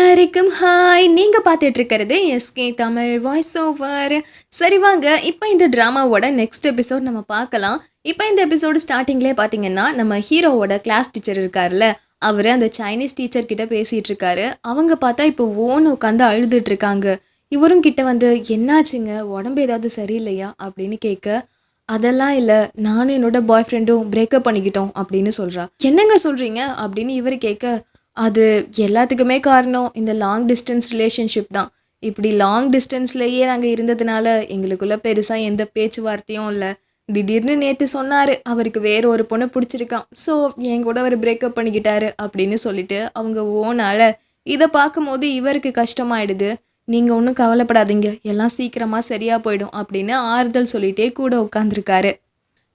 எல்லாருக்கும் ஹாய். நீங்கள் பார்த்துட்டு இருக்கிறது எஸ்கே தமிழ் வாய்ஸ் ஓவர். சரி வாங்க, இப்போ இந்த ட்ராமாவோட நெக்ஸ்ட் எபிசோட் நம்ம பார்க்கலாம். இப்போ இந்த எபிசோடு ஸ்டார்டிங்லேயே பார்த்தீங்கன்னா நம்ம ஹீரோவோட கிளாஸ் டீச்சர் இருக்கார்ல, அவர் அந்த சைனீஸ் டீச்சர் கிட்ட பேசிகிட்டு இருக்காரு. அவங்க பார்த்தா இப்போ ஓன்னு உட்காந்து அழுதுட்டு இருக்காங்க. இவரும் கிட்ட வந்து என்னாச்சுங்க, உடம்பு ஏதாவது சரியில்லையா அப்படின்னு கேட்க, அதெல்லாம் இல்லை, நானும் என்னோட பாய் ஃப்ரெண்டும் பிரேக்கப் பண்ணிக்கிட்டோம் அப்படின்னு சொல்கிறா. என்னங்க சொல்கிறீங்க அப்படின்னு இவர் கேட்க, அது எல்லாத்துக்குமே காரணம் இந்த லாங் டிஸ்டன்ஸ் ரிலேஷன்ஷிப் தான். இப்படி லாங் டிஸ்டன்ஸ்லேயே நாங்கள் இருந்ததுனால எங்களுக்குள்ள பெருசாக எந்த பேச்சுவார்த்தையும் இல்லை. திடீர்னு நேற்று சொன்னார் அவருக்கு வேற ஒரு பொண்ணை பிடிச்சிருக்கான், ஸோ என் கூட அவர் பிரேக்கப் பண்ணிக்கிட்டாரு அப்படின்னு சொல்லிட்டு அவங்க ஓனால இதை பார்க்கும்போது இவருக்கு கஷ்டமாயிடுது. நீங்கள் ஒன்றும் கவலைப்படாதீங்க, எல்லாம் சீக்கிரமாக சரியாக போயிடும் அப்படின்னு ஆறுதல் சொல்லிட்டே கூட உட்காந்துருக்காரு.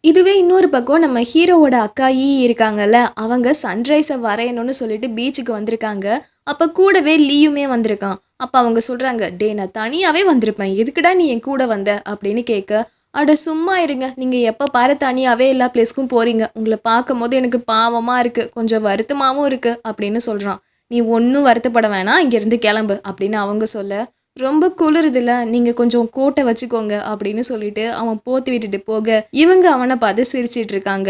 இதுவே இன்னொரு பக்கம் நம்ம ஹீரோவோட அக்கா இருக்காங்கல்ல, அவங்க சன்ரைஸை வரையணும்னு சொல்லிட்டு பீச்சுக்கு வந்திருக்காங்க. அப்போ கூடவே லீயுமே வந்திருக்கான். அப்போ அவங்க சொல்கிறாங்க, டே நான் தனியாகவே வந்திருப்பேன், எதுக்குடா நீ என் கூட வந்த அப்படின்னு கேட்க, அட சும்மா இருங்க, நீங்கள் எப்போ பாரு தனியாகவே எல்லா பிளேஸ்க்கும் போகிறீங்க, உங்களை பார்க்கும் போது எனக்கு பாவமாக இருக்குது, கொஞ்சம் வருத்தமாகவும் இருக்குது அப்படின்னு சொல்கிறான். நீ ஒன்றும் வருத்தப்பட வேணாம், இங்கேருந்து கிளம்பு அப்படின்னு அவங்க சொல்ல, ரொம்ப குளிருதுல, நீங்கள் கொஞ்சம் கோட்டை வச்சுக்கோங்க அப்படின்னு சொல்லிட்டு அவன் போத்து விட்டுட்டு போக இவங்க அவனை பார்த்து சிரிச்சிட்டு இருக்காங்க.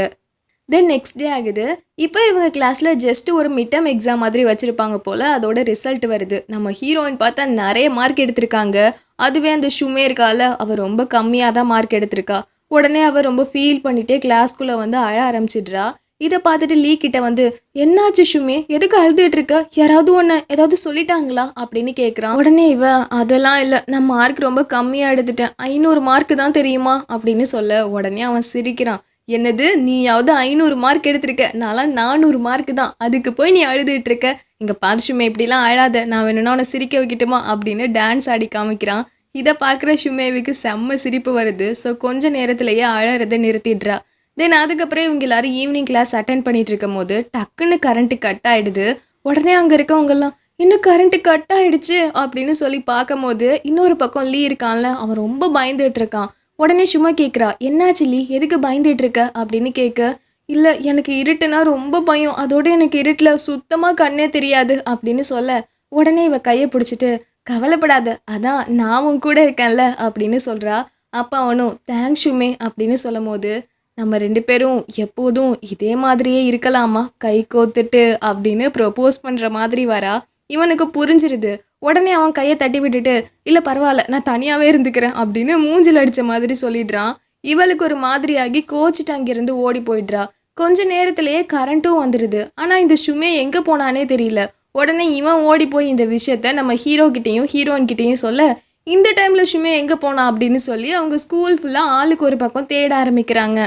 தென் நெக்ஸ்ட் டே ஆகுது. இப்போ இவங்க கிளாஸில் ஜஸ்ட் ஒரு மிட்டம் எக்ஸாம் மாதிரி வச்சுருப்பாங்க போல். அதோட ரிசல்ட் வருது. நம்ம ஹீரோயின் பார்த்தா நிறைய மார்க் எடுத்திருக்காங்க. அதுவே அந்த ஷுமே இருக்கால, அவள் ரொம்ப கம்மியாக தான் மார்க் எடுத்திருக்கா. உடனே அவள் ரொம்ப ஃபீல் பண்ணிகிட்டே கிளாஸ்குள்ளே வந்து அழ ஆரம்பிச்சிடுறா. இதை பார்த்துட்டு லீ கிட்ட வந்து, என்னாச்சு ஷுமே, எதுக்கு அழுதுட்டு இருக்க, யாராவது ஒன்று ஏதாவது சொல்லிட்டாங்களா அப்படின்னு கேட்குறான். உடனே இவ, அதெல்லாம் இல்லை, நான் மார்க் ரொம்ப கம்மியாக எடுத்துட்டேன், 500 மார்க் தான் தெரியுமா அப்படின்னு சொல்ல, உடனே அவன் சிரிக்கிறான். என்னது, நீயாவது 500 மார்க் எடுத்திருக்க, நான்லாம் 400 மார்க் தான், அதுக்கு போய் நீ அழுதுட்டு இருக்க, இங்கே பாரு ஷுமே, இப்படிலாம் அழாத, நான் வேணும்னா உன்னை சிரிக்க வைக்கட்டுமா அப்படின்னு டான்ஸ் ஆடி காமிக்கிறான். இதை பார்க்குற ஷுமேவுக்கு செம்ம சிரிப்பு வருது. ஸோ கொஞ்ச நேரத்திலேயே அழறதை நிறுத்திடுறா. தென் அதுக்கப்புறம் இவங்க எல்லாரும் ஈவினிங் கிளாஸ் அட்டென்ட் பண்ணிட்டு இருக்கும் போது டக்குன்னு கரண்ட்டு கட் ஆகிடுது. உடனே அங்கே இருக்கவங்கெல்லாம், இன்னும் கரண்ட்டு கட் ஆகிடுச்சு அப்படின்னு சொல்லி பார்க்கும் போது இன்னொரு பக்கம் லீ இருக்கான்ல, அவன் ரொம்ப பயந்துட்டு இருக்கான். உடனே சும்மா கேட்குறா, என்னாச்சு லீ, எதுக்கு பயந்துட்டு இருக்க அப்படின்னு கேட்க, இல்லை எனக்கு இருட்டுனா ரொம்ப பயம், அதோட எனக்கு இருட்டில் சுத்தமாக கண்ணே தெரியாது அப்படின்னு சொல்ல, உடனே இவ கையை பிடிச்சிட்டு, கவலைப்படாத, அதான் நான் உன் கூட இருக்கேன்ல அப்படின்னு சொல்கிறா. அப்பா அவனும் தேங்க்ஸ் ஷுமே அப்படின்னு சொல்லும் போது, நம்ம 2 பேரும் எப்போதும் இதே மாதிரியே இருக்கலாமா, கை கோத்துட்டு அப்படின்னு ப்ரொப்போஸ் பண்ணுற மாதிரி வரா. இவனுக்கு புரிஞ்சிருது. உடனே அவன் கையை தட்டி விட்டுட்டு, இல்லை பரவாயில்ல, நான் தனியாகவே இருந்துக்கிறேன் அப்படின்னு மூஞ்சில் அடித்த மாதிரி சொல்லிடுறான். இவளுக்கு ஒரு மாதிரியாகி கோச்சிட்டு அங்கேருந்து ஓடி போயிடுறா. கொஞ்ச நேரத்திலேயே கரண்ட்டும் வந்துடுது. ஆனால் இந்த ஷுமே எங்கே போனானே தெரியல. உடனே இவன் ஓடி போய் இந்த விஷயத்த நம்ம ஹீரோக்கிட்டையும் ஹீரோயின்கிட்டையும் சொல்ல, இந்த டைமில் ஷுமே எங்கே போனான் அப்படின்னு சொல்லி அவங்க ஸ்கூல் ஃபுல்லாக ஆளுக்கு ஒரு பக்கம் தேட ஆரம்பிக்கிறாங்க.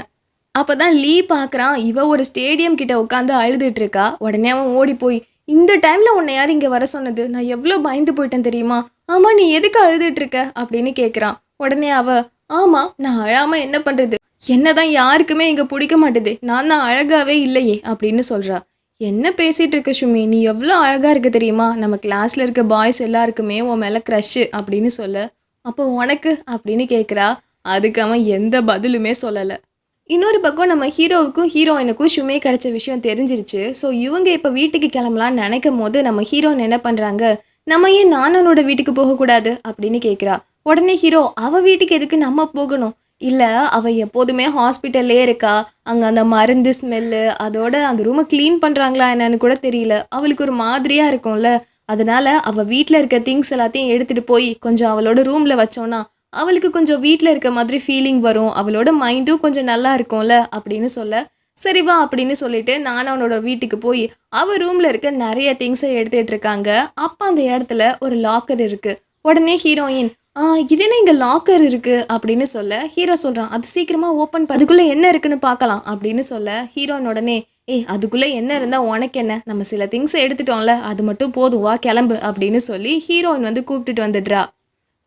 அப்போ தான் லீ பார்க்குறான், இவ ஒரு ஸ்டேடியம் கிட்ட உட்காந்து அழுதுட்டு இருக்கா. உடனே அவன் ஓடி போய், இந்த டைமில் உன்னை யார் இங்கே வர சொன்னது, நான் எவ்வளோ பயந்து போயிட்டேன் தெரியுமா, ஆமாம் நீ எதுக்கு அழுதுட்டு இருக்க அப்படின்னு கேட்குறான். உடனே அவ, ஆமாம் நான் அழாமல் என்ன பண்ணுறது, என்ன தான் யாருக்குமே இங்கே பிடிக்க மாட்டேது, நான் தான் அழகாகவே இல்லையே அப்படின்னு சொல்கிறா. என்ன பேசிகிட்டு இருக்க ஷுமி, நீ எவ்வளோ அழகாக இருக்க தெரியுமா, நம்ம கிளாஸில் இருக்க பாய்ஸ் எல்லாருக்குமே உன் மேலே க்ரஷ்ஷு அப்படின்னு சொல்ல, அப்போ உனக்கு அப்படின்னு கேட்குறா. அதுக்கு அவன் எந்த பதிலுமே சொல்லலை. இன்னொரு பக்கம் நம்ம ஹீரோவுக்கும் ஹீரோயினுக்கும் ஷுமே கிடைச்ச விஷயம் தெரிஞ்சிருச்சு. ஸோ இவங்க இப்போ வீட்டுக்கு கிளம்பலான்னு நினைக்கும் போது நம்ம ஹீரோயின் என்ன பண்ணுறாங்க, நம்ம ஏன் நானனோட வீட்டுக்கு போகக்கூடாது அப்படின்னு கேட்குறா. உடனே ஹீரோ, அவள் வீட்டுக்கு எதுக்கு நம்ம போகணும், இல்லை அவள் எப்போதுமே ஹாஸ்பிட்டல்லே இருக்கா, அங்கே அந்த மருந்து ஸ்மெல்லு, அதோட அந்த ரூமை க்ளீன் பண்ணுறாங்களா என்னன்னு கூட தெரியல, அவளுக்கு ஒரு மாதிரியாக இருக்கும்ல, அதனால அவள் வீட்டில் இருக்க திங்ஸ் எல்லாத்தையும் எடுத்துகிட்டு போய் கொஞ்சம் அவளோட ரூமில் வச்சோன்னா அவளுக்கு கொஞ்சம் வீட்டில் இருக்க மாதிரி ஃபீலிங் வரும், அவளோட மைண்டும் கொஞ்சம் நல்லா இருக்கும்ல அப்படின்னு சொல்ல, சரி வா அப்படின்னு சொல்லிட்டு நான் அவனோட வீட்டுக்கு போய் அவள் ரூமில் இருக்க நிறைய திங்ஸை எடுத்துகிட்டு இருக்காங்க. அப்போ அந்த இடத்துல ஒரு லாக்கர் இருக்குது. உடனே ஹீரோயின், இது என்ன இங்கே லாக்கர் இருக்குது அப்படின்னு சொல்ல, ஹீரோ சொல்கிறான், அது சீக்கிரமாக ஓப்பன் பண்ண, அதுக்குள்ளே என்ன இருக்குன்னு பார்க்கலாம் அப்படின்னு சொல்ல, ஹீரோயின் உடனே, அதுக்குள்ளே என்ன இருந்தால் உனக்கு என்ன, நம்ம சில திங்ஸை எடுத்துட்டோம்ல, அது மட்டும் போதும், வா கிளம்பு அப்படின்னு சொல்லி ஹீரோயின் வந்து கூப்பிட்டுட்டு வந்துடுறா.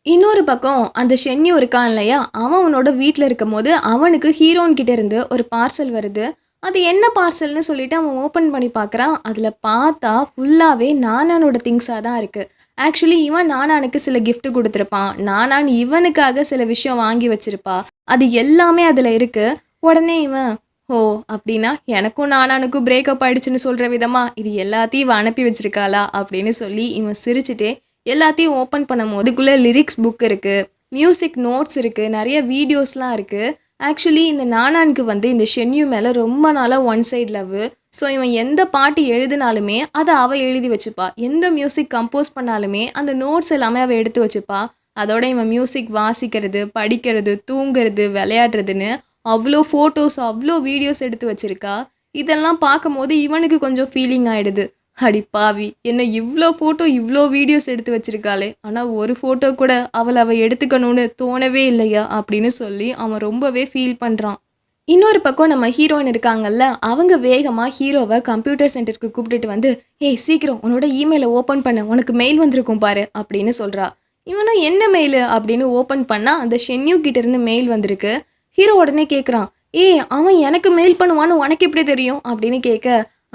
இன்னொரு பக்கம் அந்த ஷென்யூ இருக்கான் இல்லையா, அவன் அவனோட வீட்டில் இருக்கும் போது அவனுக்கு ஹீரோயின் கிட்ட இருந்து ஒரு பார்சல் வருது. அது என்ன பார்சல்னு சொல்லிட்டு அவன் ஓப்பன் பண்ணி பார்க்குறான். அதில் பார்த்தா ஃபுல்லாகவே நானானோட திங்ஸாக தான் இருக்குது. ஆக்சுவலி இவன் நானானுக்கு சில கிஃப்ட் கொடுத்துருப்பான், நானான் இவனுக்காக சில விஷயம் வாங்கி வச்சிருப்பா, அது எல்லாமே அதில் இருக்குது. உடனே இவன், ஓ! அப்படின்னா எனக்கும் நானானுக்கும் பிரேக்கப் ஆயிடுச்சுன்னு சொல்ற விதமா, இது எல்லாத்தையும் இவ அனுப்பி வச்சிருக்காளா? அப்படின்னு சொல்லி இவன் சிரிச்சுட்டே எல்லாத்தையும் ஓப்பன் பண்ணும்போது, அதுக்குள்ள லிரிக்ஸ் புக் இருக்கு, மியூசிக் நோட்ஸ் இருக்கு, நெறைய வீடியோஸ்லாம் இருக்கு. ஆக்சுவலி இந்த நானானுக்கு வந்து இந்த ஷென்யூ மேல ரொம்ப நாளா ஒன் சைட் லவ்வு. ஸோ இவன் எந்த பாட்டு எழுதினாலுமே அத அவ எழுதி வச்சுப்பா. எந்த மியூசிக் கம்போஸ் பண்ணாலுமே அந்த நோட்ஸ் எல்லாமே அவ எடுத்து வச்சுப்பா. அதோட இவன் மியூசிக் வாசிக்கிறது, படிக்கிறது, தூங்குறது, விளையாடுறதுன்னு அவ்வளோ ஃபோட்டோஸ், அவ்வளோ வீடியோஸ் எடுத்து வச்சிருக்கா. இதெல்லாம் பார்க்கும்போது இவனுக்கு கொஞ்சம் ஃபீலிங் ஆயிடுது. அடி பாவி! என்ன இவ்ளோ ஃபோட்டோ, இவ்ளோ வீடியோஸ் எடுத்து வச்சிருக்காளே! ஆனா ஒரு ஃபோட்டோ கூட அவ எடுத்துக்கணும்னு தோணவே இல்லையா? அப்படின்னு சொல்லி அவன் ரொம்பவே ஃபீல் பண்றான். இன்னொரு பக்கம் நம்ம ஹீரோயின் இருக்காங்கல்ல, அவங்க வேகமா ஹீரோவ கம்ப்யூட்டர் சென்டருக்கு கூப்பிட்டுட்டு வந்து, "ஏய் சீக்கிரம் உன்னோட இமெயில ஓப்பன் பண்ணு. உனக்கு மெயில் வந்திருக்கும் பாரு" அப்படின்னு சொல்றா. இவனும் என்ன மெயிலு அப்படின்னு ஓப்பன் பண்ணா, அந்த ஷென்யூ கிட்ட இருந்து மெயில் வந்திருக்கு. ஹீரோ உடனே கேட்குறான், "ஏய் அவன் எனக்கு மெயில் பண்ணுவான்னு உனக்கு எப்படி தெரியும்?" அப்படின்னு கேட்க,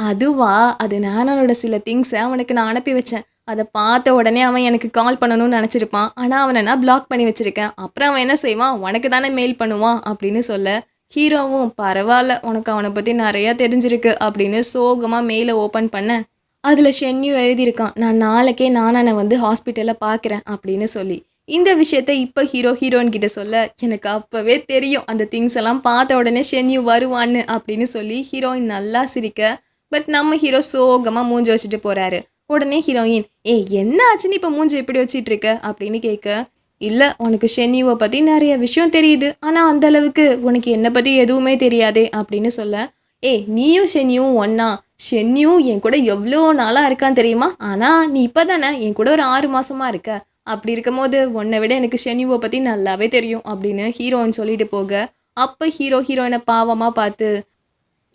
"அதுவா, அது நானோட சில திங்ஸை அவனுக்கு நான் அனுப்பி வச்சேன். அதை பார்த்த உடனே அவன் எனக்கு கால் பண்ணணும்னு நினச்சிருப்பான். ஆனால் அவனை நான் பிளாக் பண்ணி வச்சிருக்கேன். அப்புறம் அவன் என்ன செய்வான், உனக்கு தானே மெயில் பண்ணுவான்" அப்படின்னு சொல்ல, ஹீரோவும் பரவாயில்ல உனக்கு அவனை பற்றி நிறையா தெரிஞ்சிருக்கு அப்படின்னு சோகமாக மெயிலை ஓப்பன் பண்ண, அதில் ஷென்யூ எழுதியிருக்கான், "நான் நாளைக்கே நானானை வந்து ஹாஸ்பிட்டலில் பார்க்குறேன்" அப்படின்னு சொல்லி. இந்த விஷயத்த இப்போ ஹீரோயின் கிட்ட சொல்ல, எனக்கு அப்போவே தெரியும் அந்த திங்ஸ் எல்லாம் பார்த்த உடனே ஷென்யூ வருவான்னு அப்படின்னு சொல்லி ஹீரோயின் நல்லா சிரிக்க, பட் நம்ம ஹீரோ சோகமாக மூஞ்சி வச்சுட்டு போகிறாரு. உடனே ஹீரோயின், "ஏய் என்ன ஆச்சுன்னு இப்போ மூஞ்சி எப்படி வச்சிட்டு இருக்க?" அப்படின்னு கேட்க, "இல்லை உனக்கு ஷென்யூவை பற்றி நிறைய விஷயம் தெரியுது, ஆனால் அந்த அளவுக்கு உனக்கு என்னை பற்றி எதுவுமே தெரியாதே" அப்படின்னு சொல்ல, "ஏய் நீயும் ஷென்யூவும் ஒன்னா, ஷென்யூ என் கூட எவ்வளோ நாளாக இருக்கான்னு தெரியுமா? ஆனால் நீ இப்போ தானே என் கூட ஒரு 6 மாசமா இருக்க. அப்படி இருக்கும்போது உன்னை விட எனக்கு ஷென்யூவை பற்றி நல்லாவே தெரியும்" அப்படின்னு ஹீரோயின் சொல்லிட்டு போக, அப்போ ஹீரோயினை பாவமாக பார்த்து,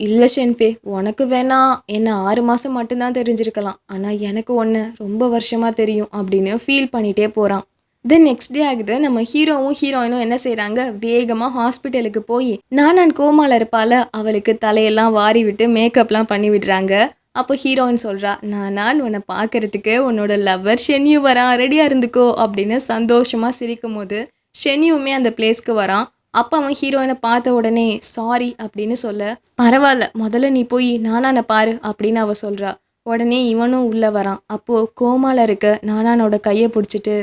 "இல்லை ஷென்ஃபே, உனக்கு வேணா என்ன 6 மாதம் மட்டும்தான் தெரிஞ்சிருக்கலாம், ஆனால் எனக்கு ஒன்று ரொம்ப வருஷமாக தெரியும்" அப்படின்னு ஃபீல் பண்ணிகிட்டே போகிறான். தென் நெக்ஸ்ட் டே ஆகுது. நம்ம ஹீரோவும் ஹீரோயினும் என்ன செய்கிறாங்க, வேகமாக ஹாஸ்பிட்டலுக்கு போய் நானான் கோமால இருப்பால, அவளுக்கு தலையெல்லாம் வாரி விட்டு மேக்கப்லாம் பண்ணி விடுறாங்க. அப்போ ஹீரோயின் சொல்கிறா, "நானான் உன்னை பார்க்கறதுக்கு உன்னோட லவ்வர் ஷென்யூ வரான், ரெடியாக இருந்துக்கோ" அப்படின்னு சந்தோஷமாக சிரிக்கும் போது ஷென்யூமே அந்த பிளேஸ்க்கு வரான். அப்போ அவன் ஹீரோயினை பார்த்த உடனே சாரி அப்படின்னு சொல்ல, "பரவாயில்ல, முதல்ல நீ போய் நானானை பாரு" அப்படின்னு அவ சொல்கிறா. உடனே இவனும் உள்ளே வரான். அப்போது கோமால இருக்க நானானோட கையை பிடிச்சிட்டு,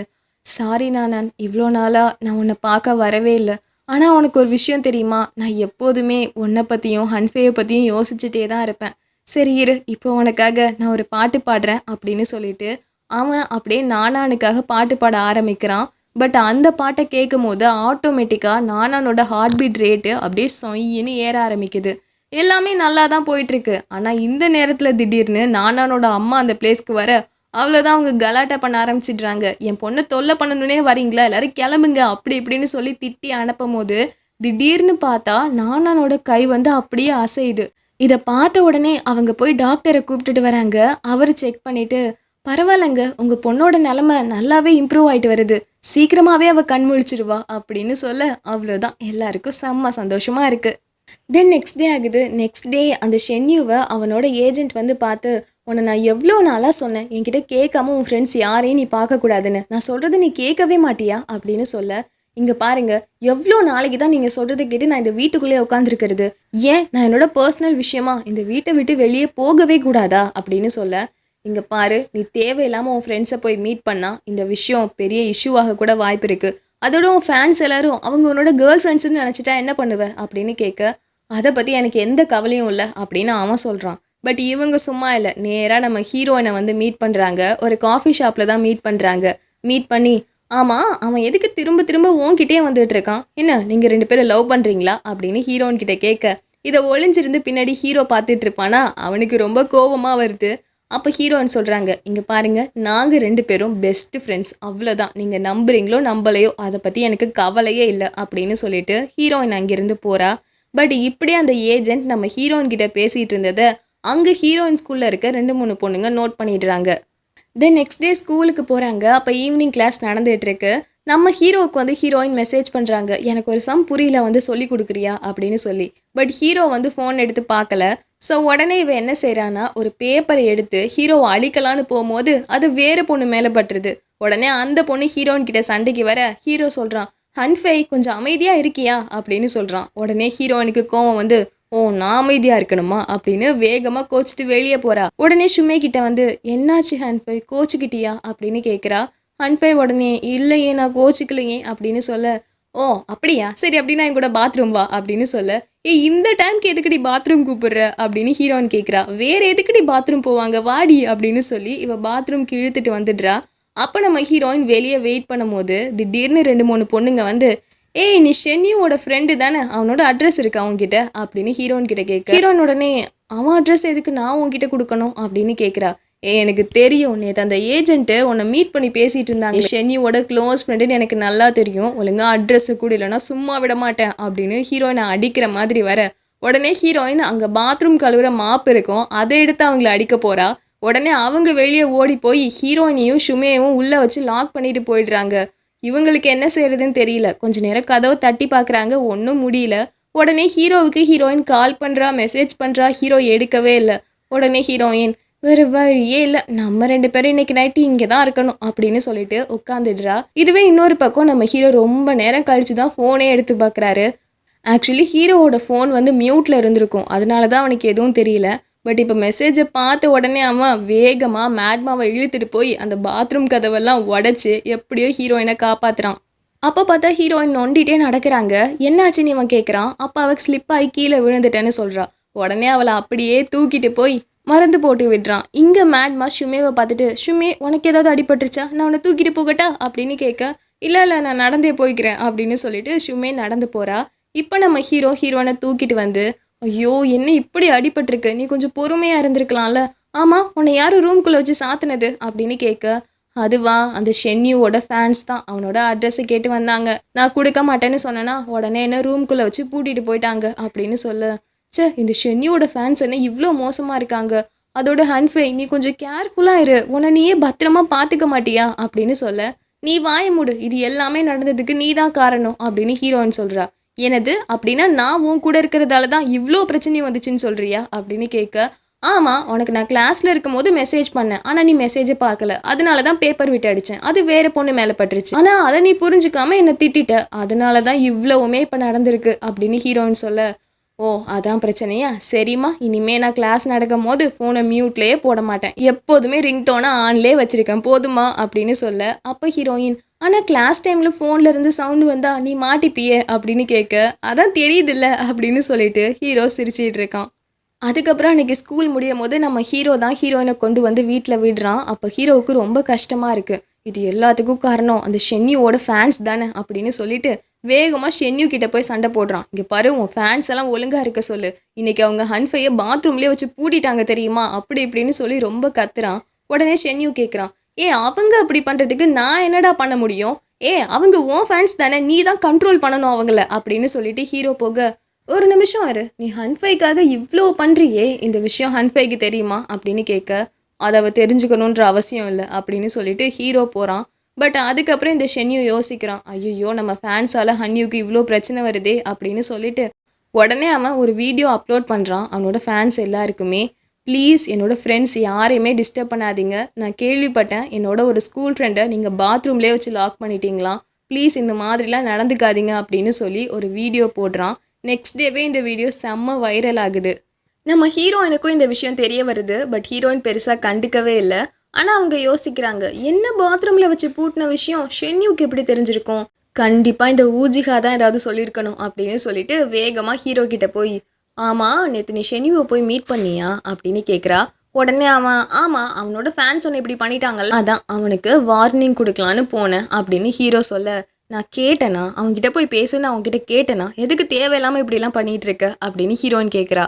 "சாரி நானான், இவ்வளோ நாளாக நான் உன்னை பார்க்க வரவே இல்லை. ஆனால் உனக்கு ஒரு விஷயம் தெரியுமா, நான் எப்போதுமே உன்னை பற்றியும் ஹன்ஃபேயை பற்றியும் யோசிச்சுட்டே தான் இருப்பேன். சரி இரு, இப்போ உனக்காக நான் ஒரு பாட்டு பாடுறேன்" அப்படின்னு சொல்லிட்டு அவன் அப்படியே நானானுக்காக பாட்டு பாட ஆரம்பிக்கிறான். பட் அந்த பாட்டை கேட்கும் போது ஆட்டோமேட்டிக்காக நானானோட ஹார்ட் பீட் ரேட்டு அப்படியே சொயின்னு ஏற ஆரம்பிக்குது. எல்லாமே நல்லா தான் போயிட்டுருக்கு. ஆனால் இந்த நேரத்தில் திடீர்னு நானானோட அம்மா அந்த பிளேஸ்க்கு வர, அவ்வளோதான் அவங்க கலாட்டா பண்ண ஆரம்பிச்சிடுறாங்க. "என் பொண்ணை தொல்லை பண்ணணுன்னே வரீங்களா, எல்லாரும் கிளம்புங்க" அப்படி இப்படின்னு சொல்லி திட்டி அனுப்பும் போது திடீர்னு பார்த்தா நானானோட கை வந்து அப்படியே அசையுது. இதை பார்த்த உடனே அவங்க போய் டாக்டரை கூப்பிட்டுட்டு வராங்க. அவர் செக் பண்ணிட்டு, "பரவாயில்லைங்க, உங்கள் பொண்ணோட நிலமை நல்லாவே இம்ப்ரூவ் ஆகிட்டு வருது, சீக்கிரமாகவே அவள் கண் முழிச்சிருவா" அப்படின்னு சொல்ல, அவ்வளோதான் எல்லாருக்கும் செம்ம சந்தோஷமாக இருக்குது. தென் நெக்ஸ்ட் டே ஆகுது. நெக்ஸ்ட் டே அந்த ஷென்யூவை அவனோட ஏஜென்ட் வந்து பார்த்து, "உன்னை நான் எவ்வளோ நாளாக சொன்னேன், என்கிட்ட கேட்காம உன் ஃப்ரெண்ட்ஸ் யாரையும் நீ பார்க்கக்கூடாதுன்னு, நான் சொல்கிறது நீ கேட்கவே மாட்டியா" அப்படின்னு சொல்ல, "இங்கே பாருங்க, எவ்வளோ நாளைக்கு தான் நீங்கள் சொல்கிறத கேட்டு நான் இந்த வீட்டுக்குள்ளேயே உட்காந்துருக்கிறது, ஏன் நான் என்னோட பர்சனல் விஷயமா இந்த வீட்டை விட்டு வெளியே போகவே கூடாதா" அப்படின்னு சொல்ல, "இங்கே பாரு, நீ தேவையில்லாமல் உன் ஃப்ரெண்ட்ஸை போய் மீட் பண்ணால் இந்த விஷயம் பெரிய இஷ்யூவாக கூட வாய்ப்பு இருக்குது. அதோட உன் ஃபேன்ஸ் எல்லாரும் அவங்க உன்னோட கேர்ள் ஃப்ரெண்ட்ஸ்ன்னு நினச்சிட்டா என்ன பண்ணுவ" அப்படின்னு கேட்க, "அதை பற்றி எனக்கு எந்த கவலையும் இல்லை" அப்படின்னு அவன் சொல்கிறான். பட் இவங்க சும்மா இல்லை, நேராக நம்ம ஹீரோயினை வந்து மீட் பண்ணுறாங்க. ஒரு காஃபி ஷாப்பில் தான் மீட் பண்ணுறாங்க. மீட் பண்ணி, "ஆமாம், அவன் எதுக்கு திரும்ப திரும்ப உன்கிட்டே வந்துட்டு இருக்கான், என்ன நீங்கள் 2 பேரும் லவ் பண்ணுறீங்களா" அப்படின்னு ஹீரோயின் கிட்ட கேட்க, இதை ஒளிஞ்சிருந்து பின்னாடி ஹீரோ பார்த்துட்டு இருப்பானா, அவனுக்கு ரொம்ப கோபமாக வருது. அப்போ ஹீரோயின் சொல்கிறாங்க, "இங்கே பாருங்கள், நாங்கள் 2 பேரும் பெஸ்ட் ஃப்ரெண்ட்ஸ், அவ்வளோதான். நீங்கள் நம்புறீங்களோ நம்பலையோ அதை பற்றி எனக்கு கவலையே இல்லை" அப்படின்னு சொல்லிட்டு ஹீரோயின் அங்கேருந்து போகிறா. பட் இப்படியே அந்த ஏஜென்ட் நம்ம ஹீரோயின் கிட்ட பேசிகிட்டு இருந்ததை அங்கே ஹீரோயின் ஸ்கூலில் இருக்க 2-3 பொண்ணுங்க நோட் பண்ணிடுறாங்க. தென் நெக்ஸ்ட் டே ஸ்கூலுக்கு போகிறாங்க. அப்போ ஈவினிங் கிளாஸ் நடந்துகிட்ருக்கு. நம்ம ஹீரோவுக்கு வந்து ஹீரோயின் மெசேஜ் பண்ணுறாங்க, "எனக்கு ஒரு சம் புரியல, வந்து சொல்லி கொடுக்குறியா" அப்படின்னு சொல்லி. பட் ஹீரோ வந்து ஃபோன் எடுத்து பார்க்கல. ஸோ உடனே இவ என்ன செய்கிறான்னா, ஒரு பேப்பரை எடுத்து ஹீரோவை அழிக்கலான்னு போகும்போது அது வேறு பொண்ணு மேலே பட்டுருது. உடனே அந்த பொண்ணு ஹீரோயின் கிட்ட சண்டைக்கு வர, ஹீரோ சொல்கிறான், "ஹன்ஃபை கொஞ்சம் அமைதியாக இருக்கியா" அப்படின்னு சொல்கிறான். உடனே ஹீரோயினுக்கு கோவம் வந்து, ஓ நான் அமைதியா இருக்கணுமா அப்படின்னு வேகமா கோச்சிட்டு வெளியே போறா. உடனே ஷுமே கிட்ட வந்து என்னாச்சு ஹன்ஃபை கோச்சுக்கிட்டியா அப்படின்னு கேட்குறா. ஹன்ஃபை உடனே இல்லையே நான் கோச்சிக்கலையே அப்படின்னு சொல்ல, ஓ அப்படியா சரி அப்படின்னா என் கூட பாத்ரூம் வா அப்படின்னு சொல்ல, ஏய் இந்த டைம்க்கு எதுக்குடி பாத்ரூம் கூப்பிடுற அப்படின்னு ஹீரோயின் கேட்குறா. வேற எதுக்குடி பாத்ரூம் போவாங்க வாடி அப்படின்னு சொல்லி இவ பாத்ரூம்க்கு இழுத்துட்டு வந்துடுறா. அப்போ நம்ம ஹீரோயின் வெளியே வெயிட் பண்ணும்போது திடீர்னு 2-3 பொண்ணுங்க வந்து, ஏய் நீ ஷென்யூவோட ஃப்ரெண்டு தானே, அவனோட அட்ரஸ் இருக்கு அவன்கிட்ட அப்படின்னு ஹீரோயின் கிட்ட கேட்க, ஹீரோயின் உடனே அவன் அட்ரஸ் எதுக்கு நான் உன்கிட்ட கொடுக்கணும் அப்படின்னு கேட்குறா. எனக்கு தெரியும் நேற்று அந்த ஏஜென்ட்டு உன்னை மீட் பண்ணி பேசிட்டு இருந்தாங்க, ஷென்யூவோட க்ளோஸ் ஃப்ரெண்டுன்னு எனக்கு நல்லா தெரியும், ஒழுங்கா அட்ரஸ் கூட இல்லைன்னா சும்மா விட மாட்டேன் அப்படின்னு ஹீரோயினை அடிக்கிற மாதிரி வர, உடனே ஹீரோயின் அங்கே பாத்ரூம் கழுவுற மாப்பு இருக்கும் அதை எடுத்து அவங்கள அடிக்க போறா. உடனே அவங்க வெளியே ஓடி போய் ஹீரோயினையும் ஷுமேவும் உள்ளே வச்சு லாக் பண்ணிட்டு போயிடுறாங்க. இவங்களுக்கு என்ன செய்யறதுன்னு தெரியல. கொஞ்ச நேரம் கதவை தட்டி பார்க்குறாங்க, ஒன்றும் முடியல. உடனே ஹீரோவுக்கு ஹீரோயின் கால் பண்ணுறா, மெசேஜ் பண்ணுறா, ஹீரோ எடுக்கவே இல்லை. உடனே ஹீரோயின் வேறு வழியே இல்லை, நம்ம 2 பேரும் இன்னைக்கு நைட்டு இங்கே தான் இருக்கணும் அப்படின்னு சொல்லிட்டு உட்காந்துடுறா. இதுவே இன்னொரு பக்கம் நம்ம ஹீரோ ரொம்ப நேரம் கழிச்சு தான் ஃபோனே எடுத்து பார்க்குறாரு. ஆக்சுவலி ஹீரோவோட ஃபோன் வந்து மியூட்டில் இருந்திருக்கும், அதனால தான் அவனுக்கு எதுவும் தெரியல. பட் இப்போ மெசேஜை பார்த்த உடனே அவன் வேகமாக மேட்மாவை இழுத்துட்டு போய் அந்த பாத்ரூம் கதவெல்லாம் உடச்சி எப்படியோ ஹீரோயினை காப்பாற்றுறான். அப்போ பார்த்தா ஹீரோயின் நொண்டிகிட்டே நடக்கிறாங்க. என்னாச்சுன்னு இவன் கேட்குறான். அப்போ அவளுக்கு ஸ்லிப் ஆகி கீழே விழுந்துட்டேன்னு சொல்கிறா. உடனே அவளை அப்படியே தூக்கிட்டு போய் மருந்து போட்டு விடுறான். இங்கே மேட்மா ஷுமேவை பார்த்துட்டு, ஷுமே உனக்கு ஏதாவது அடிபட்டுருச்சா, நான் உன்னை தூக்கிட்டு போகட்டா அப்படின்னு கேட்க, இல்லை நான் நடந்தே போய்க்கிறேன் அப்படின்னு சொல்லிட்டு ஷுமே நடந்து போகிறா. இப்போ நம்ம ஹீரோனை தூக்கிட்டு வந்து, ஐயோ என்ன இப்படி அடிபட்டிருக்கு, நீ கொஞ்சம் பொறுமையாக இருந்திருக்கலாம்ல, ஆமாம் உன்னை யாரும் ரூம்குள்ளே வச்சு சாத்தினது அப்படின்னு கேட்க, அதுவா அந்த ஷென்யூவோட ஃபேன்ஸ் தான் அவனோட அட்ரஸை கேட்டு வந்தாங்க, நான் கொடுக்க மாட்டேன்னு சொன்னேன்னா உடனே என்ன ரூம்குள்ளே வச்சு பூட்டிட்டு போயிட்டாங்க அப்படின்னு சொல்ல, இந்த ஷென்யூவோட ஃபேன்ஸ் என்ன இவ்வளோ மோசமாக இருக்காங்க, அதோட ஹன்ஃபை நீ கொஞ்சம் கேர்ஃபுல்லாக இரு, உன்னை நீயே பத்திரமா பார்த்துக்க மாட்டியா அப்படின்னு சொல்ல, நீ வாய மூடு, இது எல்லாமே நடந்ததுக்கு நீ தான் காரணம் அப்படின்னு ஹீரோயின் சொல்கிறா. எனது அப்படின்னா நான் உன் கூட இருக்கிறதால தான் இவ்வளோ பிரச்சனையும் வந்துச்சுன்னு சொல்கிறியா அப்படின்னு கேட்க, ஆமாம் உனக்கு நான் கிளாஸில் இருக்கும் போது மெசேஜ் பண்ணேன், ஆனால் நீ மெசேஜை பார்க்கல, அதனால தான் பேப்பர் விட்டு அடித்தேன், அது வேறு பொண்ணு மேலே பட்டுருச்சு, ஆனால் அதை நீ புரிஞ்சுக்காம என்னை திட்டிட்ட, அதனால தான் இவ்வளவுமே இப்போ நடந்திருக்கு அப்படின்னு ஹீரோயின் சொல்ல, ஓ அதான் பிரச்சனையா, சரிம்மா இனிமே நான் கிளாஸ் நடக்கும் போது ஃபோனை மியூட்லேயே போட மாட்டேன், எப்போதுமே ரிங்டோனை ஆன்லேயே வச்சுருக்கேன் போதுமா அப்படின்னு சொல்ல, அப்போ ஹீரோயின் ஆனால் கிளாஸ் டைமில் ஃபோனில் இருந்து சவுண்டு வந்தா நீ மாட்டிப்பியே அப்படின்னு கேட்க, அதான் தெரியுதில்ல அப்படின்னு சொல்லிட்டு ஹீரோ சிரிச்சிட்டு இருக்கான். அதுக்கப்புறம் அன்றைக்கி ஸ்கூல் முடியும் போது நம்ம ஹீரோ தான் ஹீரோயினை கொண்டு வந்து வீட்டில் விடுறான். அப்போ ஹீரோவுக்கு ரொம்ப கஷ்டமாக இருக்குது, இது எல்லாத்துக்கும் காரணம் அந்த ஷென்யூவோட ஃபேன்ஸ் தானே அப்படின்னு சொல்லிட்டு வேகமாக ஷென்யூ கிட்ட போய் சண்டை போடுறான். இங்கே பாரு உன் ஃபேன்ஸ் எல்லாம் ஒழுங்காக இருக்க சொல்லு, இன்றைக்கி அவங்க ஹன்ஃபையை பாத்ரூம்லேயே வச்சு பூட்டிட்டாங்க தெரியுமா அப்படி இப்படின்னு சொல்லி ரொம்ப கத்துறான். உடனே ஷென்யூ கேட்குறான், அவங்க அப்படி பண்ணுறதுக்கு நான் என்னடா பண்ண முடியும், அவங்க உன் ஃபேன்ஸ் தானே, நீ தான் கண்ட்ரோல் பண்ணணும் அவங்கள அப்படின்னு சொல்லிட்டு ஹீரோ போக, ஒரு நிமிஷம் இரு, நீ ஹன்ஃபைக்காக இவ்வளோ பண்ணுறியே, இந்த விஷயம் ஹன்ஃபைக்கு தெரியுமா அப்படின்னு கேட்க, அதை அவள் தெரிஞ்சுக்கணுன்ற அவசியம் இல்லை அப்படின்னு சொல்லிட்டு ஹீரோ போகிறான். பட் அதுக்கப்புறம் இந்த ஷென்யூ யோசிக்கிறான், ஐயோ நம்ம ஃபேன்ஸால் ஹன்யூக்கு இவ்வளோ பிரச்சனை வருதே அப்படின்னு சொல்லிட்டு உடனே அவன் ஒரு வீடியோ அப்லோட் பண்ணுறான் அவனோட ஃபேன்ஸ் எல்லாருக்குமே, ப்ளீஸ் என்னோடய ஃப்ரெண்ட்ஸ் யாரையுமே டிஸ்டர்ப் பண்ணாதீங்க, நான் கேள்விப்பட்டேன் என்னோட ஒரு ஸ்கூல் ஃப்ரெண்டை நீங்கள் பாத்ரூம்லேயே வச்சு லாக் பண்ணிட்டீங்களாம், ப்ளீஸ் இந்த மாதிரிலாம் நடந்துக்காதீங்க அப்படின்னு சொல்லி ஒரு வீடியோ போடுறான். நெக்ஸ்ட் டேவே இந்த வீடியோ செம்ம வைரல் ஆகுது. நம்ம ஹீரோயினுக்கும் இந்த விஷயம் தெரிய வருது. பட் ஹீரோயின் பெருசாக கண்டுக்கவே இல்லை. ஆனால் அவங்க யோசிக்கிறாங்க, என்ன பாத்ரூமில் வச்சு பூட்டின விஷயம் ஷென்யூக்கு எப்படி தெரிஞ்சிருக்கும், கண்டிப்பாக இந்த ஊஜிகா தான் ஏதாவது சொல்லியிருக்கணும் அப்படின்னு சொல்லிட்டு வேகமாக ஹீரோ கிட்ட போய், ஆமாம் நேற்று நீ ஷென்யூவை போய் மீட் பண்ணியா அப்படின்னு கேட்குறா. உடனே அவன், ஆமாம் அவனோட ஃபேன்ஸ் ஒன்று இப்படி பண்ணிட்டாங்கல்ல, அதான் அவனுக்கு வார்னிங் கொடுக்கலான்னு போனேன் அப்படின்னு ஹீரோ சொல்ல, நான் கேட்டேனா அவன்கிட்ட போய் பேசுன்னு அவன்கிட்ட கேட்டேனா, எதுக்கு தேவையில்லாமல் இப்படிலாம் பண்ணிகிட்டு இருக்க அப்படின்னு ஹீரோயின் கேட்குறா.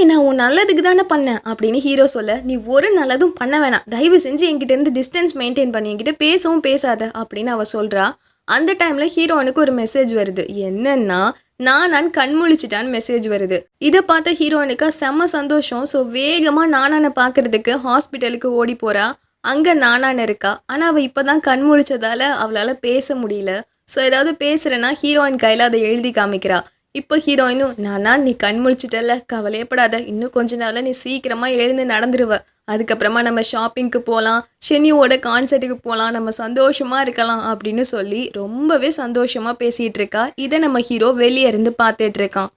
நான் உன் நல்லதுக்கு தானே பண்ணேன் அப்படின்னு ஹீரோ சொல்ல, நீ ஒரு நல்லதும் பண்ண வேணாம், தயவு செஞ்சு என்கிட்ட இருந்து டிஸ்டன்ஸ் மெயின்டைன் பண்ணி என்கிட்ட பேசவும் பேசாத அப்படின்னு அவள் சொல்கிறா. அந்த டைமில் ஹீரோனுக்கு ஒரு மெசேஜ் வருது, என்னன்னா நான் கண்முழிச்சிட்டான்னு மெசேஜ் வருது. இதை பார்த்த ஹீரோனுக்கு செம்ம சந்தோஷம். ஸோ வேகமாக நானானை பார்க்கறதுக்கு ஹாஸ்பிட்டலுக்கு ஓடி போகிறா. அங்கே நானான இருக்கா, ஆனால் அவள் இப்போ தான் கண்முழிச்சதால அவளால் பேச முடியல. ஸோ ஏதாவது பேசுகிறேன்னா ஹீரோயின் கையில் அதை எழுதி காமிக்கிறா. இப்போ ஹீரோயினும், நீ கண் முழிச்சிட்டல, கவலையப்படாத, இன்னும் கொஞ்ச நாளில் நீ சீக்கிரமாக எழுந்து நடந்துருவ, அதுக்கப்புறமா நம்ம ஷாப்பிங்க்கு போகலாம், ஷென்யூவோட கான்சர்ட்டுக்கு போகலாம், நம்ம சந்தோஷமாக இருக்கலாம் அப்படின்னு சொல்லி ரொம்பவே சந்தோஷமாக பேசிகிட்டு இருக்கா. இதை நம்ம ஹீரோ வெளியே இருந்து பார்த்துட்டு இருக்கான்.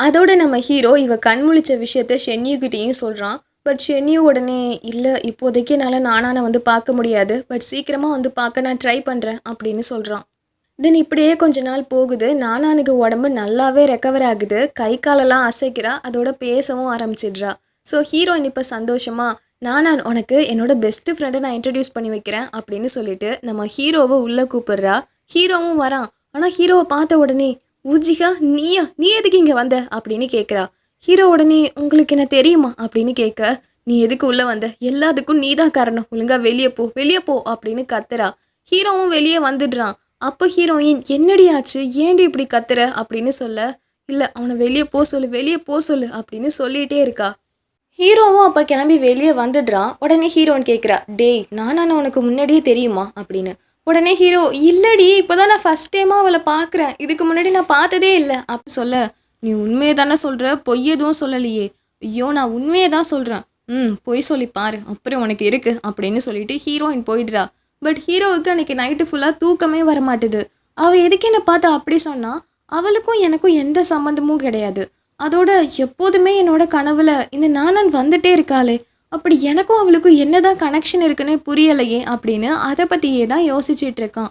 அதோட நம்ம ஹீரோ இவ கண் முழிச்ச விஷயத்த ஷென்யூக்கிட்டேயும் சொல்கிறான். பட் ஷென்யூ உடனே இல்லை இப்போதைக்கு என்னால் நானான வந்து பார்க்க முடியாது, பட் சீக்கிரமாக வந்து பார்க்க நான் ட்ரை பண்ணுறேன் அப்படின்னு சொல்கிறான். தென் இப்படியே கொஞ்ச நாள் போகுது. நானானுக்கு உடம்பு நல்லாவே ரெக்கவர் ஆகுது. கை காலெல்லாம் அசைக்கிறா, அதோட பேசவும் ஆரம்பிச்சிடுறா. ஸோ ஹீரோயின் இப்போ சந்தோஷமா நானான் உனக்கு என்னோட பெஸ்ட் ஃப்ரெண்டை நான் இன்ட்ரடியூஸ் பண்ணி வைக்கிறேன் அப்படின்னு சொல்லிட்டு நம்ம ஹீரோவை உள்ளே கூப்பிடுறா. ஹீரோவும் வரான். ஆனால் ஹீரோவை பார்த்த உடனே ஊஜிகா நீயா, நீ எதுக்கு இங்கே வந்த அப்படின்னு கேட்குறா. ஹீரோ உடனே உங்களுக்கு என்ன தெரியுமா அப்படின்னு கேட்க, நீ எதுக்கு உள்ளே வந்த, எல்லாத்துக்கும் நீ தான் காரணம், ஒழுங்கா வெளியே போ வெளியே போ அப்படின்னு கத்துறா. ஹீரோவும் வெளியே வந்துடுறான். அப்போ ஹீரோயின் என்னடி ஆச்சு, ஏண்டி இப்படி கத்துற அப்படின்னு சொல்ல, இல்லை அவனை வெளியே போ சொல்லு வெளியே போ சொல்லு அப்படின்னு சொல்லிகிட்டே இருக்கா. ஹீரோவும் அப்போ கிளம்பி வெளியே வந்துடுறான். உடனே ஹீரோயின் கேட்குறா, டேய் நானான உனக்கு முன்னாடியே தெரியுமா அப்படின்னு. உடனே ஹீரோ இல்லடி இப்போதான் நான் ஃபர்ஸ்ட் டைமாக அவளை பார்க்குறேன், இதுக்கு முன்னாடி நான் பார்த்ததே இல்லை அப்படி சொல்ல, நீ உண்மையை தானே சொல்கிற, பொய் எதுவும் சொல்லலையே. ஐயோ நான் உண்மையை தான் சொல்கிறேன். பொய் சொல்லி பாரு அப்புறம் உனக்கு இருக்கு அப்படின்னு சொல்லிட்டு ஹீரோயின் போயிடுறா. பட் ஹீரோவுக்கு அன்றைக்கி நைட்டு ஃபுல்லாக தூக்கமே வர மாட்டுது. அவள் எதுக்கு என்னை பார்த்து அப்படி சொன்னா, அவளுக்கும் எனக்கும் எந்த சம்மந்தமும் கிடையாது. அதோட எப்போதுமே என்னோட கனவுல இந்த நானன் வந்துட்டே இருக்காளே, அப்படி எனக்கும் அவளுக்கும் என்னதான் கனெக்ஷன் இருக்குன்னு புரியலையே அப்படின்னு அதை பற்றியே தான் யோசிச்சுட்டு இருக்கான்.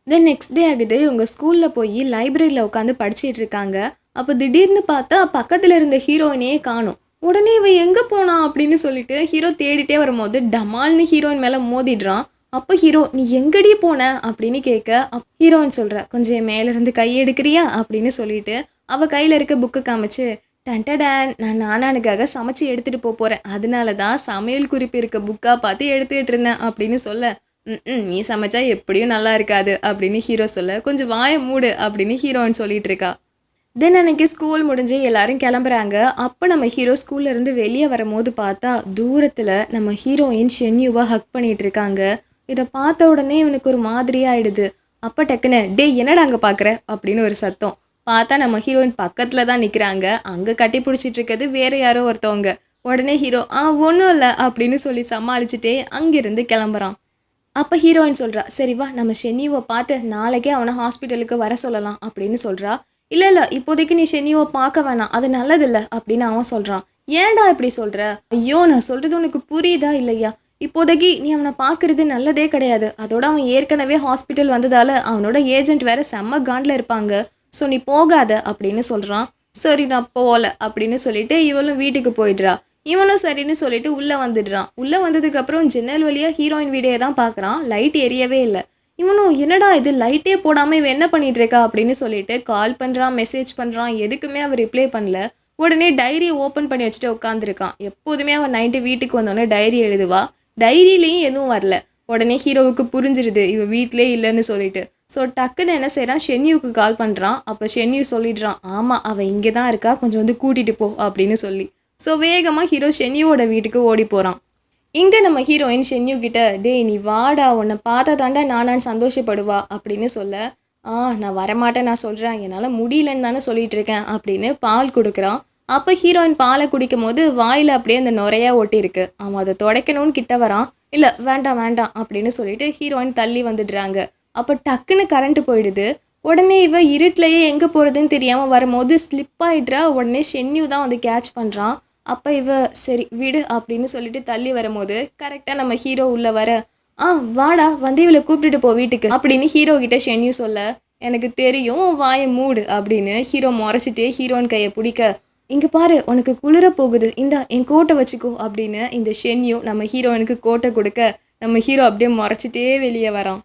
தென் நெக்ஸ்ட் டே ஆகுது. இவங்க ஸ்கூலில் போய் லைப்ரரியில் உட்காந்து படிச்சிட்டு இருக்காங்க. அப்போ திடீர்னு பார்த்தா பக்கத்தில் இருந்த ஹீரோயினையே காணும். உடனே இவ எங்கே போனா அப்படின்னு சொல்லிட்டு ஹீரோ தேடிட்டே வரும்போது டமால்னு ஹீரோயின் மேலே மோதிடுறான். அப்போ ஹீரோ நீ எங்கடி போன அப்படின்னு கேட்க, ஹீரோயின் சொல்கிற கொஞ்சம் மேலேருந்து கை எடுக்கிறியா அப்படின்னு சொல்லிட்டு அவள் கையில் இருக்க புக்கை காமிச்சு, டன்டடான் நான் நானானுக்காக சமைச்சு எடுத்துகிட்டு போகிறேன், அதனால தான் சமையல் குறிப்பு இருக்க புக்காக பார்த்து எடுத்துகிட்டு இருந்தேன் அப்படின்னு சொல்ல, நீ சமைச்சா எப்படியும் நல்லா இருக்காது அப்படின்னு ஹீரோ சொல்ல, கொஞ்சம் வாயை மூடு அப்படின்னு ஹீரோயின் சொல்லிட்டு இருக்கா. தென் அன்னைக்கு ஸ்கூல் முடிஞ்சு எல்லாரும் கிளம்புறாங்க. அப்போ நம்ம ஹீரோ ஸ்கூல்லேருந்து வெளியே வரும்போது பார்த்தா தூரத்தில் நம்ம ஹீரோயின் ஷென்யூவை ஹக் பண்ணிகிட்டு இருக்காங்க. இதை பார்த்த உடனே இவனுக்கு ஒரு மாதிரியாயிடுது. அப்போ டக்குன்னு டே என்னடா அங்கே பார்க்குற அப்படின்னு ஒரு சத்தம். பார்த்தா நம்ம ஹீரோயின் பக்கத்தில் தான் நிற்கிறாங்க. அங்கே கட்டி பிடிச்சிட்டு இருக்கிறது வேறு யாரோ ஒருத்தவங்க. உடனே ஹீரோ ஒன்றும் இல்லை அப்படின்னு சொல்லி சமாளிச்சுட்டே அங்கேருந்து கிளம்புறான். அப்போ ஹீரோயின் சொல்கிறா, சரி வா நம்ம ஷென்யூவை பார்த்து நாளைக்கே அவனை ஹாஸ்பிட்டலுக்கு வர சொல்லலாம் அப்படின்னு சொல்கிறா. இல்லை இப்போதைக்கு நீ ஷென்யூவை பார்க்க வேணாம், அது நல்லதில்லை அப்படின்னு அவன் சொல்கிறான். ஏன்டா இப்படி சொல்கிற, ஐயோ நான் சொல்கிறது உனக்கு புரியுதா இல்லையா, இப்போதைக்கு நீ அவனை பார்க்குறது நல்லதே கிடையாது. அதோட அவன் ஏற்கனவே ஹாஸ்பிட்டல் வந்ததால் அவனோட ஏஜென்ட் வேற செம்ம காண்டில் இருப்பாங்க, ஸோ நீ போகாத அப்படின்னு சொல்கிறான். சரி நான் போகல அப்படின்னு சொல்லிட்டு இவளும் வீட்டுக்கு போயிடுறா. இவனும் சரின்னு சொல்லிட்டு உள்ளே வந்துடுறான். உள்ளே வந்ததுக்கப்புறம் ஜன்னல் வழியாக ஹீரோயின் வீடியோ தான் பார்க்குறான். லைட் எரியவே இல்லை. இவனும் என்னடா இது லைட்டே போடாமல் இவன் என்ன பண்ணிட்டு இருக்கா அப்படின்னு சொல்லிட்டு கால் பண்ணுறான், மெசேஜ் பண்ணுறான், எதுக்குமே அவன் ரிப்ளை பண்ணல. உடனே டைரியை ஓப்பன் பண்ணி வச்சுட்டு உட்காந்துருக்கான். எப்போதுமே அவன் நைட்டு வீட்டுக்கு வந்தோடனே டைரி எழுதுவா. டைரியிலையும் எதுவும் வரல. உடனே ஹீரோவுக்கு புரிஞ்சிருது இவன் வீட்டிலே இல்லைன்னு சொல்லிட்டு. ஸோ டக்குன்னு என்ன செய்கிறான், ஷென்யூக்கு கால் பண்ணுறான். அப்போ ஷென்யூ சொல்லிடுறான், ஆமாம் அவள் இங்கே தான் இருக்கா, கொஞ்சம் வந்து கூட்டிகிட்டு போ அப்படின்னு சொல்லி. ஸோ வேகமாக ஹீரோ ஷென்யூவோட வீட்டுக்கு ஓடி போகிறான். இங்கே நம்ம ஹீரோயின் ஷென்யூ கிட்ட, டேய் நீ வாடா, உன்னை பார்த்தா தாண்டா நானான்னு சந்தோஷப்படுவா அப்படின்னு சொல்ல, நான் வரமாட்டேன், நான் சொல்கிறேன், என்னால் முடியலன்னு தானே சொல்லிட்டு இருக்கேன் அப்படின்னு பால் கொடுக்குறான். அப்போ ஹீரோயின் பாலை குடிக்கும் போது வாயில் அப்படியே அந்த நுரையா ஒட்டியிருக்கு. அவன் அதை துடைக்கணும்னு கிட்ட வரான். இல்லை வேண்டாம் வேண்டாம் அப்படின்னு சொல்லிட்டு ஹீரோயின் தள்ளி வந்துடுறாங்க. அப்போ டக்குன்னு கரண்ட்டு போயிடுது. உடனே இவ இருட்டிலையே எங்கே போகிறதுன்னு தெரியாமல் வரும்போது ஸ்லிப் ஆகிடுறா. உடனே ஷென்யூ தான் வந்து கேட்ச் பண்ணுறான். அப்போ இவ சரி விடு அப்படின்னு சொல்லிட்டு தள்ளி வரும்போது கரெக்டாக நம்ம ஹீரோ உள்ளே வர, வாடா வந்து இவளை கூப்பிட்டுட்டு போ வீட்டுக்கு அப்படின்னு ஹீரோ கிட்ட ஷென்யூ சொல்ல, எனக்கு தெரியும் வாயை மூடு அப்படின்னு ஹீரோ முறைச்சிட்டே ஹீரோயின் கையை பிடிக்க, இங்கே பாரு உனக்கு குளிர போகுது, இந்தா என் கோட்டை வச்சுக்கோ அப்படின்னு இந்த ஷென்யூ நம்ம ஹீரோயினுக்கு கோட்டை கொடுக்க, நம்ம ஹீரோ அப்படியே முறைச்சிட்டே வெளியே வரான்.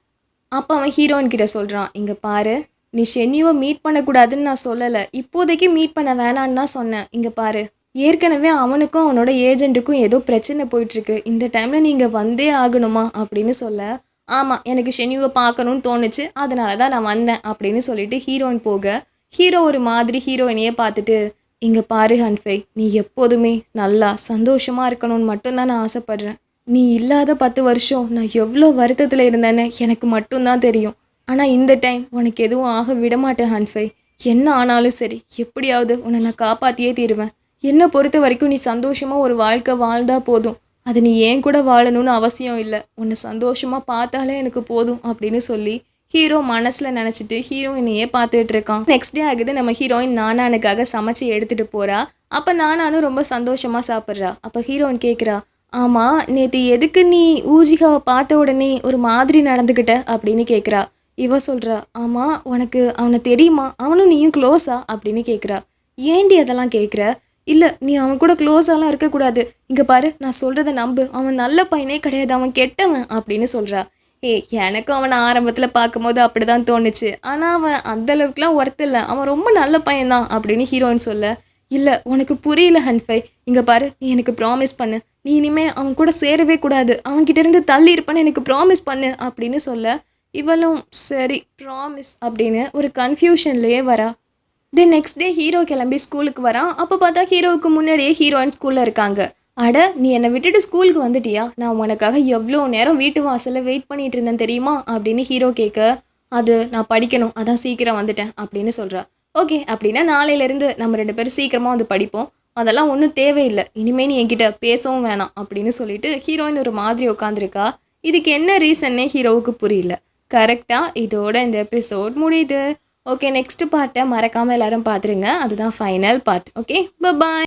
அப்போ அவன் ஹீரோயின் கிட்ட சொல்கிறான், இங்கே பாரு நீ ஷென்யூவை மீட் பண்ணக்கூடாதுன்னு நான் சொல்லலை, இப்போதைக்கு மீட் பண்ண வேணான்னு தான் சொன்னேன். இங்கே பாரு ஏற்கனவே அவனுக்கும் அவனோட ஏஜென்ட்டுக்கும் ஏதோ பிரச்சனை போயிட்டுருக்கு, இந்த டைமில் நீங்கள் வந்தே ஆகணுமா அப்படின்னு சொல்ல, ஆமாம் எனக்கு ஷென்யூவை பார்க்கணுன்னு தோணுச்சு, அதனால தான் நான் வந்தேன் அப்படின்னு சொல்லிட்டு ஹீரோயின் போக, ஹீரோ ஒரு மாதிரி ஹீரோயினையே பார்த்துட்டு, இங்கே பாரு ஹன்ஃபை, நீ எப்போதுமே நல்லா சந்தோஷமாக இருக்கணும்னு மட்டும்தான் நான் ஆசைப்பட்றேன். நீ இல்லாத 10 வருஷம் நான் எவ்வளோ வருத்தத்தில் இருந்தேன்னு எனக்கு மட்டும்தான் தெரியும். ஆனால் இந்த டைம் உனக்கு எதுவும் ஆக விடமாட்டேன் ஹன்ஃபை. என்ன ஆனாலும் சரி எப்படியாவது உன்னை நான் காப்பாற்றியே தீருவேன். என்னை பொறுத்த வரைக்கும் நீ சந்தோஷமாக ஒரு வாழ்க்கை வாழ்ந்தா போதும். அது நீ ஏன் கூட வாழணும்னு அவசியம் இல்லை. உன்னை சந்தோஷமாக பார்த்தாலே எனக்கு போதும் அப்படின்னு சொல்லி ஹீரோ மனசில் நினச்சிட்டு ஹீரோயினையே பார்த்துட்டு இருக்கான். நெக்ஸ்ட் டே ஆகுது, நம்ம ஹீரோயின் நானானுக்காக சமைச்சு எடுத்துகிட்டு போகிறா. அப்போ நானும் ரொம்ப சந்தோஷமாக சாப்பிட்றா. அப்போ ஹீரோயின் கேட்குறா, ஆமாம் நேற்று எதுக்கு நீ ஊஜிகாவை பார்த்த உடனே ஒரு மாதிரி நடந்துக்கிட்ட அப்படின்னு கேட்குறா. இவ சொல்கிறா, ஆமாம் உனக்கு அவனை தெரியுமா, அவனும் நீயும் க்ளோஸா அப்படின்னு கேட்குறா. ஏண்டி அதெல்லாம் கேட்குற? இல்லை நீ அவன் கூட க்ளோஸாலாம் இருக்கக்கூடாது, இங்கே பாரு நான் சொல்கிறத நம்பு, அவன் நல்ல பையனே கிடையாது, அவன் கெட்டவன் அப்படின்னு சொல்கிறா. எனக்கும் அவனை ஆரம்பத்தில் பார்க்கும்போது அப்படி தான் தோணுச்சு, ஆனால் அவன் அந்தளவுக்குலாம் ஒர்த் இல்லை, அவன் ரொம்ப நல்ல பையன்தான் அப்படின்னு ஹீரோயின் சொல்ல. இல்லை உனக்கு புரியல ஹன்ஃபை, இங்கே பாரு நீ எனக்கு ப்ராமிஸ் பண்ணு, நீ இனிமேல் அவன் கூட சேரவே கூடாது, அவன்கிட்டேருந்து தள்ளி இருப்பேன்னு எனக்கு ப்ராமிஸ் பண்ணு அப்படின்னு சொல்ல. இவளும் சரி ப்ராமிஸ் அப்படின்னு ஒரு கன்ஃபியூஷன்லேயே வரா. தென் நெக்ஸ்ட் டே ஹீரோ கிளம்பி ஸ்கூலுக்கு வரான். அப்போ பார்த்தா ஹீரோவுக்கு முன்னாடியே ஹீரோயின் ஸ்கூலில் இருக்காங்க. அட நீ என்னை விட்டுட்டு ஸ்கூலுக்கு வந்துட்டியா, நான் உனக்காக எவ்வளோ நேரம் வீட்டு வாசலில் வெயிட் பண்ணிட்டு இருந்தேன் தெரியுமா அப்படின்னு ஹீரோ கேட்க, அது நான் படிக்கணும் அதான் சீக்கிரம் வந்துட்டேன் அப்படின்னு சொல்கிறா. ஓகே அப்படின்னா நாளையிலேருந்து நம்ம 2 பேரும் சீக்கிரமாக வந்து படிப்போம், அதெல்லாம் ஒன்றும் தேவையில்லை, இனிமேல் நீ என்கிட்ட பேசவும் வேணாம் அப்படின்னு சொல்லிட்டு ஹீரோயின் ஒரு மாதிரி உட்காந்துருக்கா. இதுக்கு என்ன ரீசன்னே ஹீரோவுக்கு புரியல. கரெக்டாக இதோட இந்த எபிசோட் முடியுது. ஓகே நெக்ஸ்ட் பார்ட்டை மறக்காமல் எல்லாரும் பார்த்துருங்க, அதுதான் ஃபைனல் பார்ட். Okay bye.